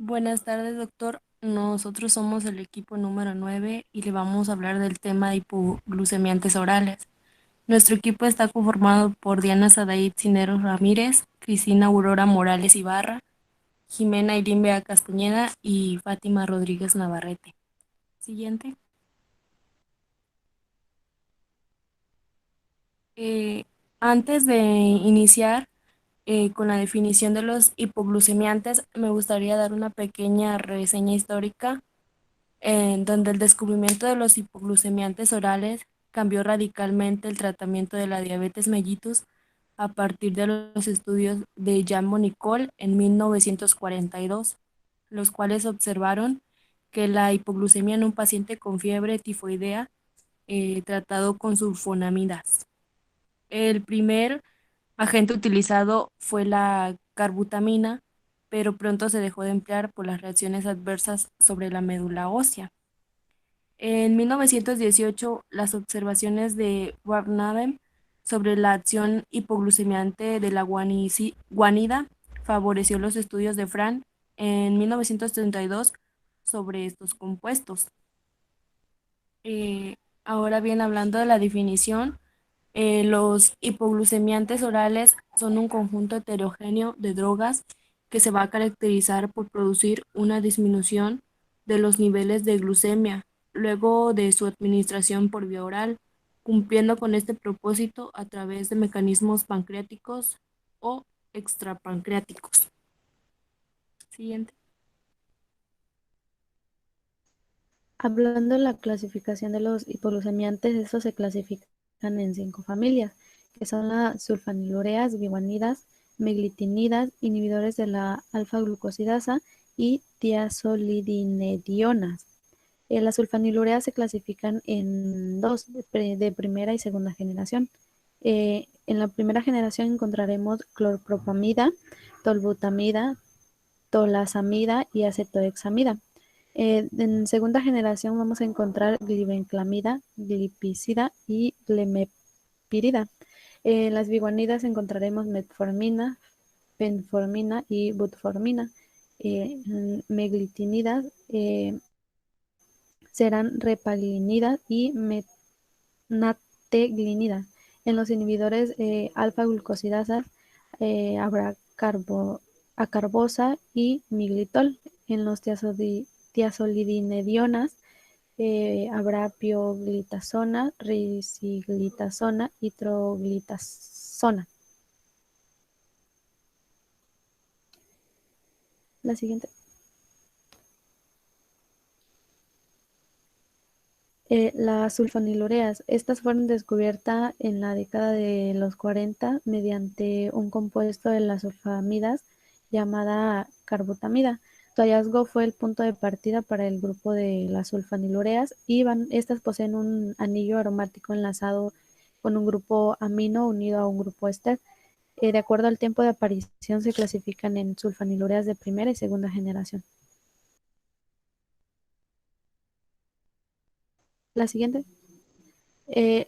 Buenas tardes, doctor. Nosotros somos el equipo número 9 y le vamos a hablar del tema de hipoglucemiantes orales. Nuestro equipo está conformado por Diana Sadaid Cineros Ramírez, Cristina Aurora Morales Ibarra, Jimena Irimbea Castañeda y Fátima Rodríguez Navarrete. Siguiente. Eh, Antes de iniciar con la definición de los hipoglucemiantes, me gustaría dar una pequeña reseña histórica en donde el descubrimiento de los hipoglucemiantes orales cambió radicalmente el tratamiento de la diabetes mellitus a partir de los estudios de Jean Monicol en 1942, los cuales observaron que la hipoglucemia en un paciente con fiebre tifoidea tratado con sulfonamidas. El primer agente utilizado fue la carbutamina, pero pronto se dejó de emplear por las reacciones adversas sobre la médula ósea. En 1918, las observaciones de Barnabé sobre la acción hipoglucemiante de la guanida favoreció los estudios de Fran en 1932 sobre estos compuestos. Eh, Ahora bien, hablando de la definición, los hipoglucemiantes orales son un conjunto heterogéneo de drogas que se va a caracterizar por producir una disminución de los niveles de glucemia luego de su administración por vía oral, cumpliendo con este propósito a través de mecanismos pancreáticos o extrapancreáticos. Siguiente. Hablando de la clasificación de los hipoglucemiantes, estos se clasifican en 5 familias, que son las sulfanilureas, guanidas, meglitinidas, inhibidores de la alfa-glucosidasa y tiazolidinedionas. Las sulfanilureas se clasifican en dos, de primera y segunda generación. En la primera generación encontraremos clorpropamida, tolbutamida, tolasamida y acetohexamida. En segunda generación vamos a encontrar glibenclamida, glipizida y glemepirida. En las biguanidas encontraremos metformina, penformina y butformina. Meglitinidas serán repaglinidas y menateglinidas. En los inhibidores alfa-glucosidasas habrá acarbosa y miglitol. En los tiazolidinedionas habrá pioglitazona, risiglitazona y troglitazona. La siguiente. Las sulfonilureas, estas fueron descubiertas en la década de los 40 mediante un compuesto de las sulfamidas llamada carbutamida. Su hallazgo fue el punto de partida para el grupo de las sulfonilureas y estas poseen un anillo aromático enlazado con un grupo amino unido a un grupo ester. De acuerdo al tiempo de aparición se clasifican en sulfonilureas de primera y segunda generación. La siguiente.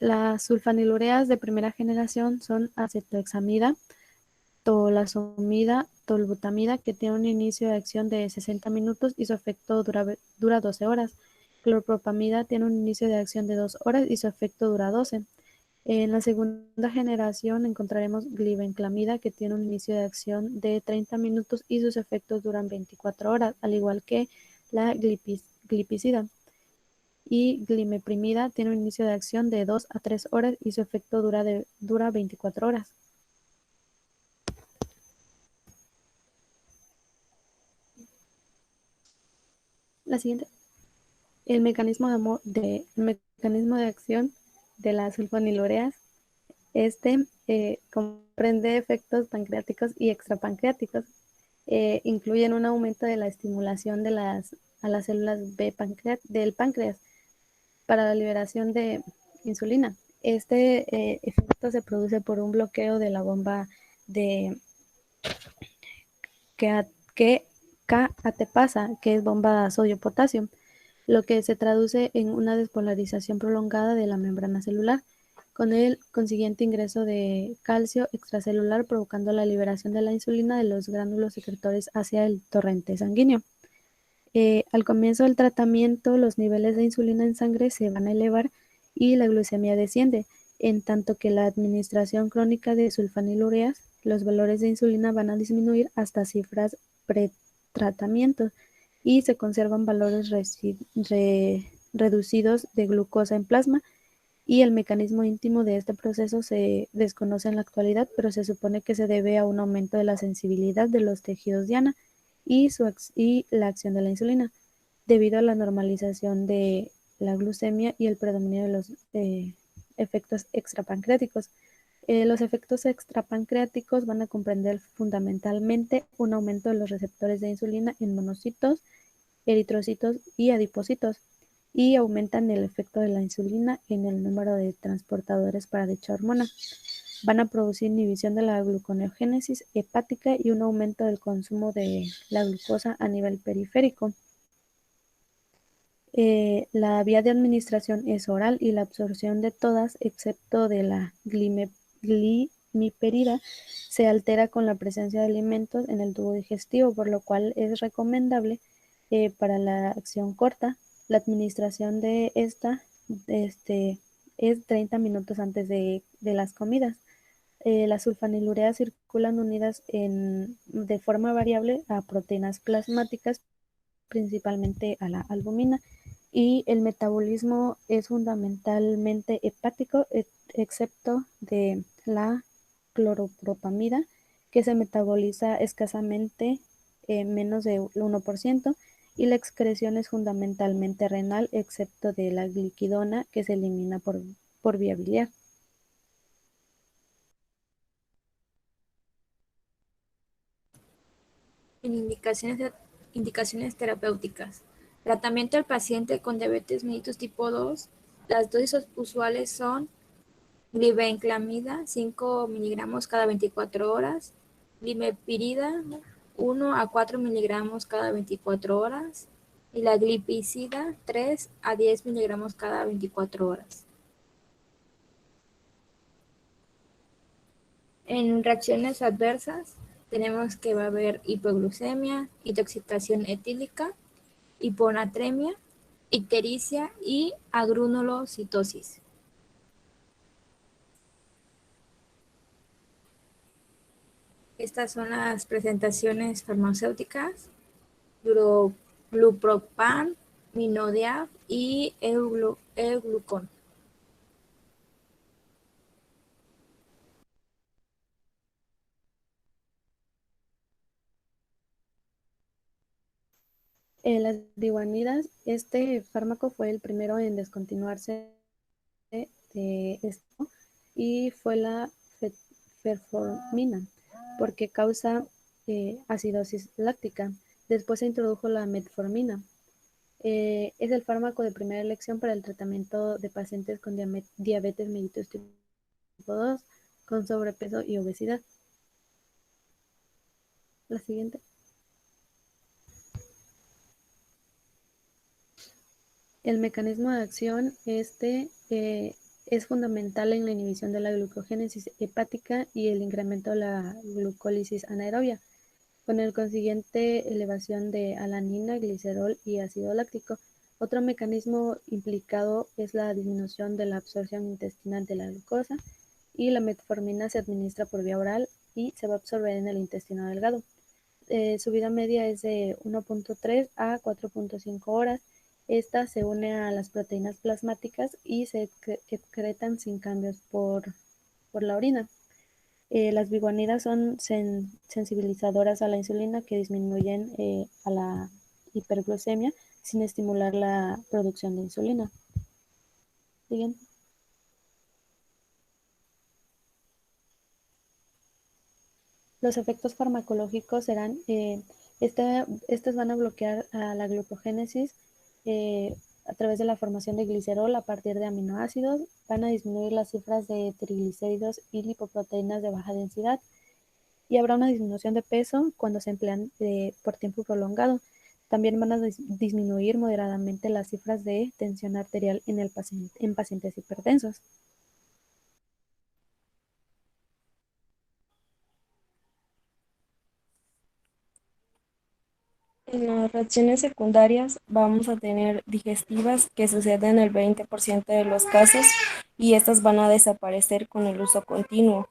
Las sulfanilureas de primera generación son acetohexamida, tolasomida, tolbutamida, que tiene un inicio de acción de 60 minutos y su efecto dura 12 horas. Clorpropamida tiene un inicio de acción de 2 horas y su efecto dura 12. En la segunda generación encontraremos glibenclamida, que tiene un inicio de acción de 30 minutos y sus efectos duran 24 horas, al igual que la glipizida. Y glimeprimida tiene un inicio de acción de 2 a 3 horas y su efecto dura 24 horas. La siguiente. El mecanismo de acción de las sulfonilureas. Comprende efectos pancreáticos y extrapancreáticos. Incluyen un aumento de la estimulación a las células B del páncreas para la liberación de insulina. Este efecto se produce por un bloqueo de la bomba de que K-ATPasa, que es bomba sodio-potasio, lo que se traduce en una despolarización prolongada de la membrana celular, con el consiguiente ingreso de calcio extracelular provocando la liberación de la insulina de los gránulos secretores hacia el torrente sanguíneo. Al comienzo del tratamiento, los niveles de insulina en sangre se van a elevar y la glucemia desciende, en tanto que la administración crónica de sulfanilureas, los valores de insulina van a disminuir hasta cifras pretratamiento y se conservan valores reducidos de glucosa en plasma y el mecanismo íntimo de este proceso se desconoce en la actualidad, pero se supone que se debe a un aumento de la sensibilidad de los tejidos diana y la acción de la insulina, debido a la normalización de la glucemia y el predominio de los efectos extrapancreáticos. Los efectos extrapancreáticos van a comprender fundamentalmente un aumento de los receptores de insulina en monocitos, eritrocitos y adipocitos, y aumentan el efecto de la insulina en el número de transportadores para dicha hormona. Van a producir inhibición de la gluconeogénesis hepática y un aumento del consumo de la glucosa a nivel periférico. La vía de administración es oral y la absorción de todas, excepto de la glimiperida, se altera con la presencia de alimentos en el tubo digestivo, por lo cual es recomendable para la acción corta. La administración de esta es 30 minutos antes de las comidas. Las sulfanilureas circulan unidas de forma variable a proteínas plasmáticas, principalmente a la albumina, y el metabolismo es fundamentalmente hepático, excepto de la cloropropamida, que se metaboliza escasamente menos de 1%, y la excreción es fundamentalmente renal, excepto de la gliquidona, que se elimina por vía biliar. En indicaciones terapéuticas. Tratamiento del paciente con diabetes mellitus tipo 2. Las dosis usuales son glibenclamida 5 miligramos cada 24 horas, glimepirida 1 a 4 miligramos cada 24 horas y la glipizida 3 a 10 miligramos cada 24 horas. En reacciones adversas tenemos que va a haber hipoglucemia, intoxicación etílica, hiponatremia, ictericia y agranulocitosis. Estas son las presentaciones farmacéuticas: Glupropan, Minodiab y Euglucon. Las biguanidas, este fármaco fue el primero en descontinuarse de esto y fue la ferformina, porque causa acidosis láctica. Después se introdujo la metformina. Es el fármaco de primera elección para el tratamiento de pacientes con diabetes mellitus tipo 2, con sobrepeso y obesidad. La siguiente. El mecanismo de acción es fundamental en la inhibición de la glucogénesis hepática y el incremento de la glucólisis anaerobia, con el consiguiente elevación de alanina, glicerol y ácido láctico. Otro mecanismo implicado es la disminución de la absorción intestinal de la glucosa, y la metformina se administra por vía oral y se va a absorber en el intestino delgado. Su vida media es de 1.3 a 4.5 horas. Esta se une a las proteínas plasmáticas y se excretan sin cambios por la orina. Las biguanidas son sensibilizadoras a la insulina que disminuyen a la hiperglucemia sin estimular la producción de insulina. Siguiente. Los efectos farmacológicos serán, estos van a bloquear a la glucogénesis a través de la formación de glicerol a partir de aminoácidos, van a disminuir las cifras de triglicéridos y lipoproteínas de baja densidad, y habrá una disminución de peso cuando se emplean por tiempo prolongado. También van a disminuir moderadamente las cifras de tensión arterial en pacientes hipertensos. En las reacciones secundarias vamos a tener digestivas que suceden en el 20% de los casos y estas van a desaparecer con el uso continuo.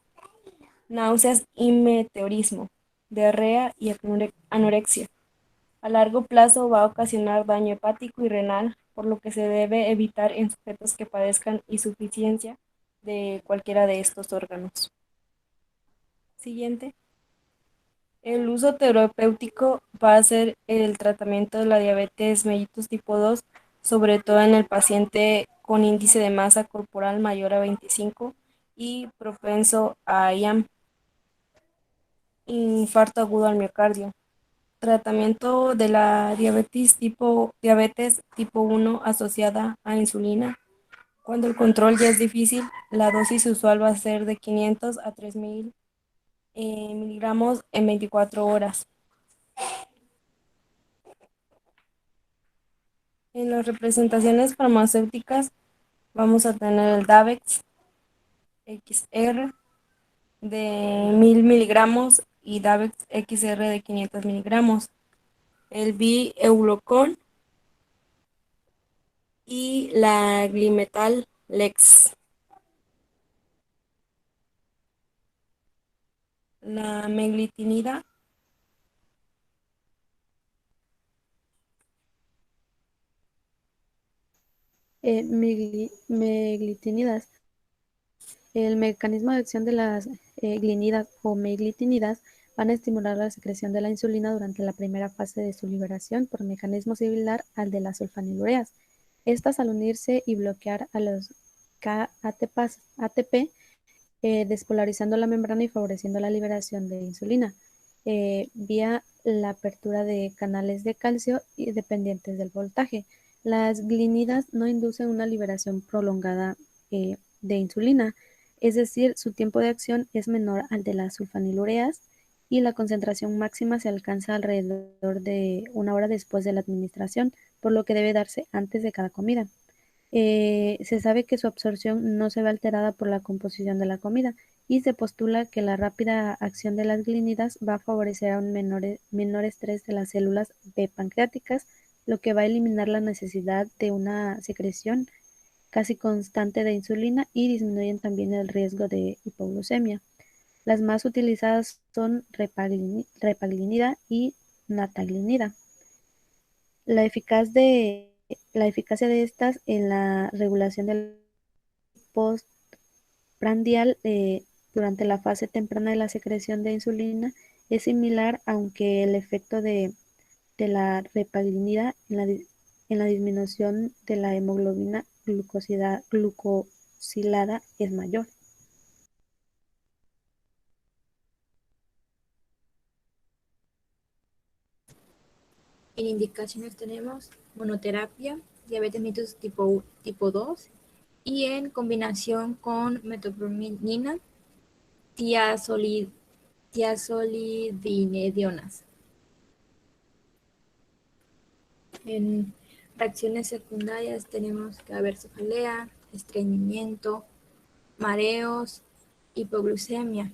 Náuseas y meteorismo, diarrea y anorexia. A largo plazo va a ocasionar daño hepático y renal, por lo que se debe evitar en sujetos que padezcan insuficiencia de cualquiera de estos órganos. Siguiente. El uso terapéutico va a ser el tratamiento de la diabetes mellitus tipo 2, sobre todo en el paciente con índice de masa corporal mayor a 25 y propenso a IAM, infarto agudo al miocardio. Tratamiento de la diabetes tipo 1 asociada a insulina. Cuando el control ya es difícil, la dosis usual va a ser de 500 a 3000 miligramos en 24 horas. En las representaciones farmacéuticas vamos a tener el Davex XR de 1000 miligramos y Davex XR de 500 miligramos, el Bi-Eulocon y la Glimetal Lex. La meglitinida, Meglitinidas. El mecanismo de acción de las glinidas o meglitinidas van a estimular la secreción de la insulina durante la primera fase de su liberación por mecanismo similar al de las sulfonilureas. Estas, al unirse y bloquear a los ATP, despolarizando la membrana y favoreciendo la liberación de insulina vía la apertura de canales de calcio y dependientes del voltaje. Las glinidas no inducen una liberación prolongada de insulina, es decir, su tiempo de acción es menor al de las sulfonilureas y la concentración máxima se alcanza alrededor de una hora después de la administración, por lo que debe darse antes de cada comida. Se sabe que su absorción no se ve alterada por la composición de la comida y se postula que la rápida acción de las glínidas va a favorecer a un menor estrés de las células B pancreáticas, lo que va a eliminar la necesidad de una secreción casi constante de insulina y disminuyen también el riesgo de hipoglucemia. Las más utilizadas son repaglinida y nataglinida. La, eficaz de, la eficacia de estas en la regulación del postprandial durante la fase temprana de la secreción de insulina es similar, aunque el efecto de la repaglinida en la disminución de la hemoglobina glucosilada es mayor. En indicaciones tenemos monoterapia, diabetes mellitus tipo 2 y en combinación con metformina, tiazolidinedionas. En reacciones secundarias tenemos que haber cefalea, estreñimiento, mareos, hipoglucemia.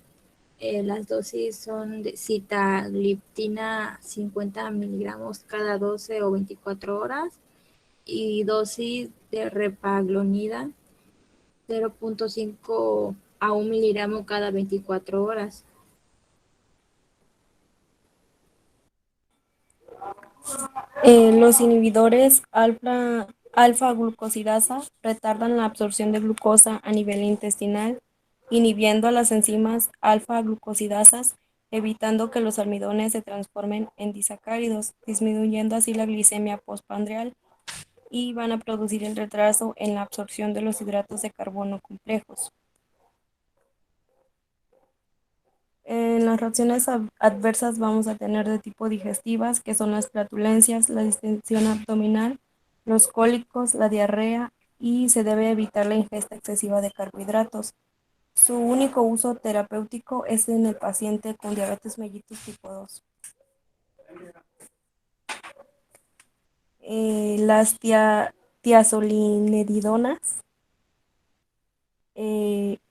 Las dosis son de sitagliptina 50 miligramos cada 12 o 24 horas y dosis de repaglonida 0.5 a 1 miligramo cada 24 horas. Los inhibidores alfa glucosidasa retardan la absorción de glucosa a nivel intestinal, inhibiendo a las enzimas alfa glucosidasas, evitando que los almidones se transformen en disacáridos, disminuyendo así la glicemia postprandial y van a producir el retraso en la absorción de los hidratos de carbono complejos. En las reacciones adversas vamos a tener de tipo digestivas, que son las flatulencias, la distensión abdominal, los cólicos, la diarrea y se debe evitar la ingesta excesiva de carbohidratos. Su único uso terapéutico es en el paciente con diabetes mellitus tipo 2. Las tiazolinedidonas,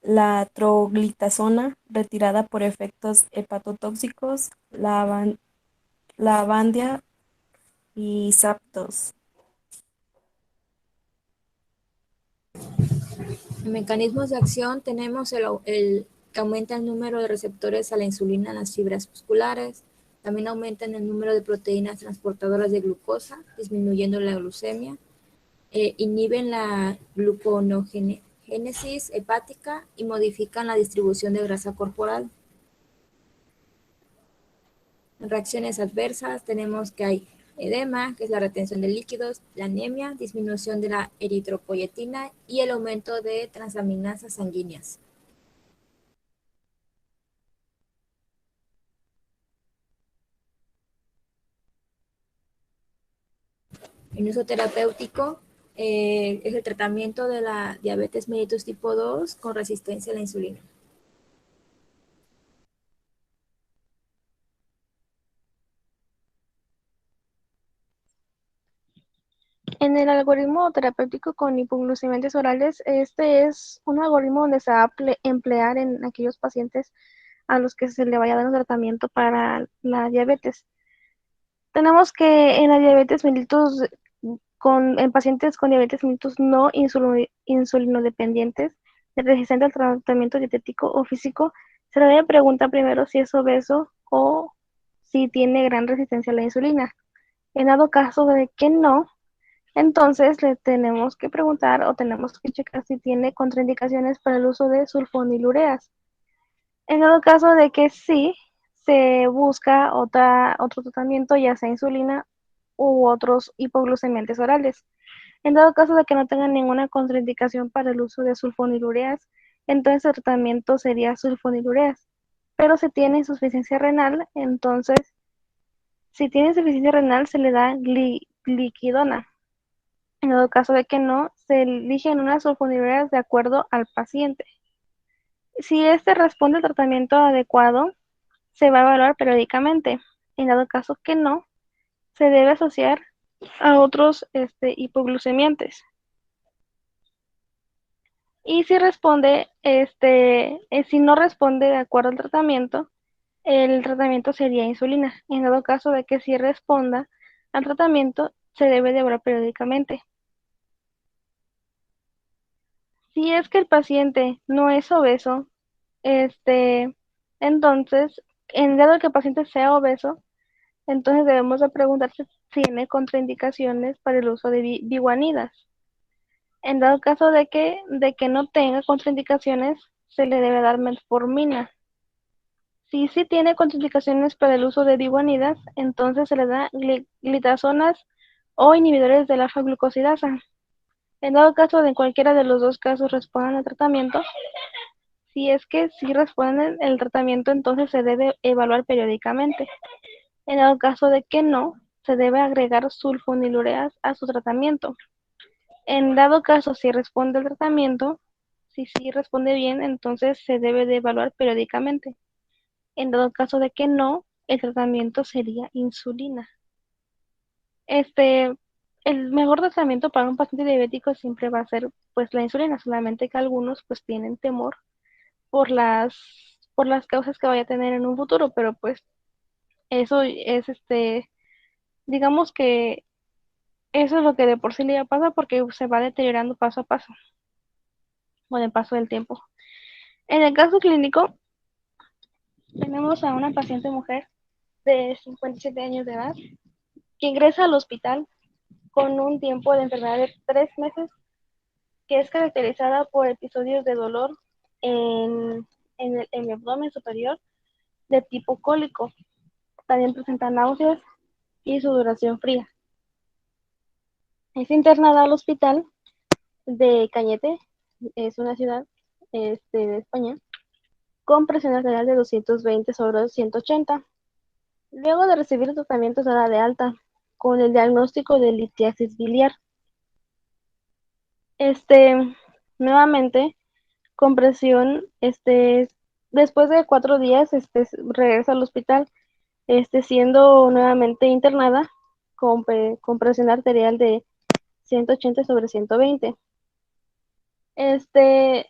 la troglitazona retirada por efectos hepatotóxicos, la avandia y Zapdos. En mecanismos de acción tenemos que aumenta el número de receptores a la insulina en las fibras musculares, también aumentan el número de proteínas transportadoras de glucosa, disminuyendo la glucemia, inhiben la gluconeogénesis hepática y modifican la distribución de grasa corporal. En reacciones adversas tenemos que hay edema, que es la retención de líquidos, la anemia, disminución de la eritropoyetina y el aumento de transaminasas sanguíneas. En uso terapéutico es el tratamiento de la diabetes mellitus tipo 2 con resistencia a la insulina. En el algoritmo terapéutico con hipoglucemiantes orales, este es un algoritmo donde se va a emplear en aquellos pacientes a los que se le vaya a dar un tratamiento para la diabetes. Tenemos que en la diabetes mellitus, en pacientes con diabetes mellitus no insulinodependientes, resistentes al tratamiento dietético o físico, se le debe preguntar primero si es obeso o si tiene gran resistencia a la insulina. En dado caso de que no, entonces le tenemos que preguntar o tenemos que checar si tiene contraindicaciones para el uso de sulfonilureas. En dado caso de que sí, se busca otro tratamiento, ya sea insulina u otros hipoglucemiantes orales. En dado caso de que no tengan ninguna contraindicación para el uso de sulfonilureas, entonces el tratamiento sería sulfonilureas. Pero si tiene insuficiencia renal, entonces, si tiene insuficiencia renal, se le da gliquidona. En dado caso de que no, se eligen unas sulfonilureas de acuerdo al paciente. Si este responde al tratamiento adecuado, se va a evaluar periódicamente. En dado caso que no, se debe asociar a otros hipoglucemiantes. Y si responde, si no responde de acuerdo al tratamiento, el tratamiento sería insulina. En dado caso de que sí responda al tratamiento, se debe de evaluar periódicamente. Si es que el paciente no es obeso, entonces, en dado que el paciente sea obeso, entonces debemos de preguntar si tiene contraindicaciones para el uso de biguanidas. En dado caso de que no tenga contraindicaciones, se le debe dar metformina. Si sí tiene contraindicaciones para el uso de biguanidas, entonces se le da glitazonas o inhibidores de la alfa-glucosidasa. En dado caso de cualquiera de los dos casos respondan al tratamiento, si es que sí responden el tratamiento, entonces se debe evaluar periódicamente. En dado caso de que no, se debe agregar sulfonilureas a su tratamiento. En dado caso, si responde al tratamiento, si sí responde bien, entonces se debe de evaluar periódicamente. En dado caso de que no, el tratamiento sería insulina. Este, el mejor tratamiento para un paciente diabético siempre va a ser pues la insulina, solamente que algunos pues tienen temor por las causas que vaya a tener en un futuro, pero pues eso es digamos que eso es lo que de por sí le ya pasa porque se va deteriorando paso a paso con el paso del tiempo. En el caso clínico, tenemos a una paciente mujer de 57 años de edad que ingresa al hospital con un tiempo de enfermedad de 3 meses, que es caracterizada por episodios de dolor en el abdomen superior de tipo cólico. También presenta náuseas y sudoración fría. Es internada al hospital de Cañete, es una ciudad de España, con presión arterial de 220 sobre 180. Luego de recibir el tratamiento se da de alta con el diagnóstico de litiasis biliar. Nuevamente, con presión, después de 4 días, regresa al hospital, siendo nuevamente internada con presión arterial de 180 sobre 120. Este,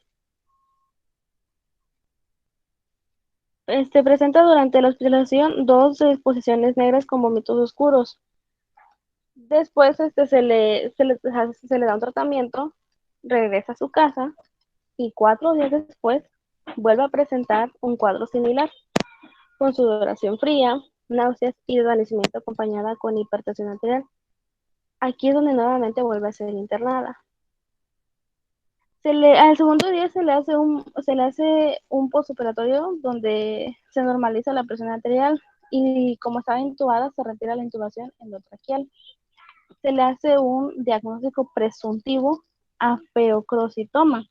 presenta durante la hospitalización 2 exposiciones negras con vómitos oscuros. Después se le da un tratamiento, regresa a su casa y 4 días después vuelve a presentar un cuadro similar, con sudoración fría, náuseas y desvanecimiento acompañada con hipertensión arterial. Aquí es donde nuevamente vuelve a ser internada. Al segundo día se le hace un postoperatorio donde se normaliza la presión arterial y como estaba intubada se retira la intubación endotraqueal. Se le hace un diagnóstico presuntivo a feocrocitoma.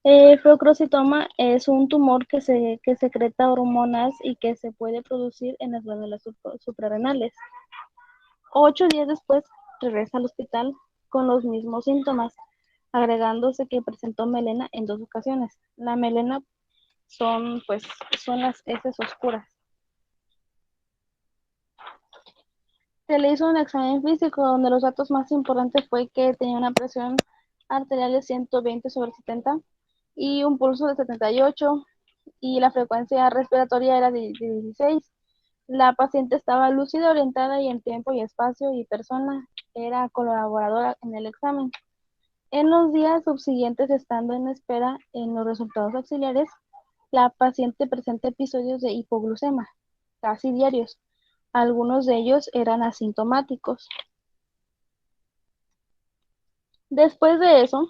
Feocrocitoma es un tumor que secreta hormonas y que se puede producir en las glándulas suprarrenales. 8 días después regresa al hospital con los mismos síntomas, agregándose que presentó melena en 2 ocasiones. La melena son las heces oscuras. Se le hizo un examen físico donde los datos más importantes fue que tenía una presión arterial de 120/70 y un pulso de 78 y la frecuencia respiratoria era de 16. La paciente estaba lúcida, orientada y en tiempo y espacio y persona era colaboradora en el examen. En los días subsiguientes, estando en espera en los resultados auxiliares, la paciente presenta episodios de hipoglucemia, casi diarios. Algunos de ellos eran asintomáticos. Después de eso,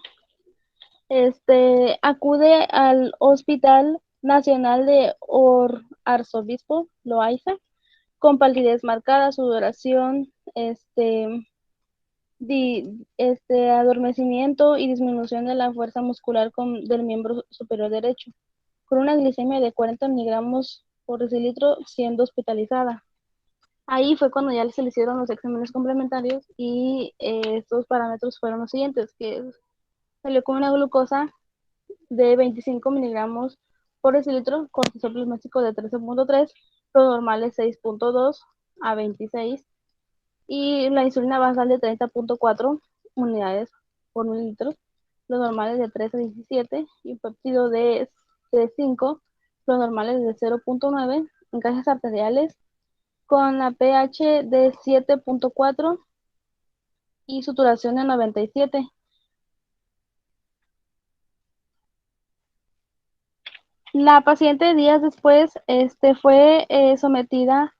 acude al Hospital Nacional de Arzobispo Loaiza con palidez marcada, sudoración, adormecimiento y disminución de la fuerza muscular del miembro superior derecho, con una glicemia de 40 miligramos por decilitro, siendo hospitalizada. Ahí fue cuando ya se le hicieron los exámenes complementarios y estos parámetros fueron los siguientes, que salió con una glucosa de 25 miligramos por decilitro, cortisol plasmático de 13.3, lo normal es 6.2 a 26 y la insulina basal de 30.4 unidades por mililitro, los normales de 13 a 17 y un péptido de 5, los normales de 0.9, encajes arteriales con la pH de 7.4 y saturación de 97. La paciente días después fue sometida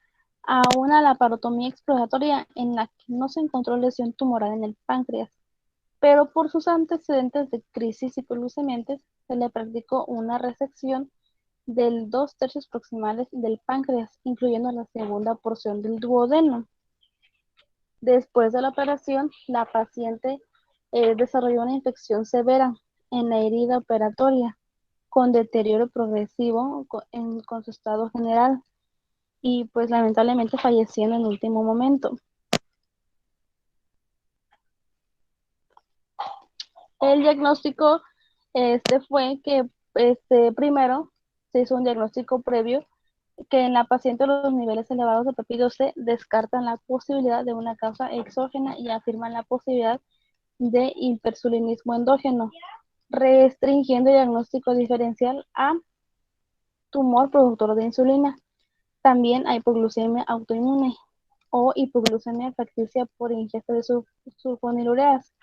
a una laparotomía exploratoria en la que no se encontró lesión tumoral en el páncreas, pero por sus antecedentes de crisis hipoglucemiantes se le practicó una resección del 2/3 proximales del páncreas, incluyendo la segunda porción del duodeno. Después de la operación, la paciente desarrolló una infección severa en la herida operatoria, con deterioro progresivo con su estado general y pues lamentablemente falleció en el último momento. El diagnóstico fue que primero se hizo un diagnóstico previo que en la paciente los niveles elevados de péptido C descartan la posibilidad de una causa exógena y afirman la posibilidad de hipersulinismo endógeno, restringiendo el diagnóstico diferencial a tumor productor de insulina. También hay hipoglucemia autoinmune o hipoglucemia facticia por ingesta de sulfonilureas.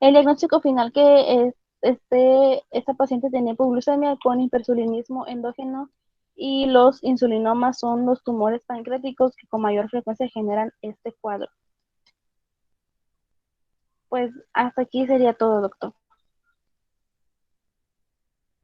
El diagnóstico final que esta paciente tenía hipoglucemia con hipersulinismo endógeno y los insulinomas son los tumores pancreáticos que con mayor frecuencia generan este cuadro. Pues hasta aquí sería todo, doctor.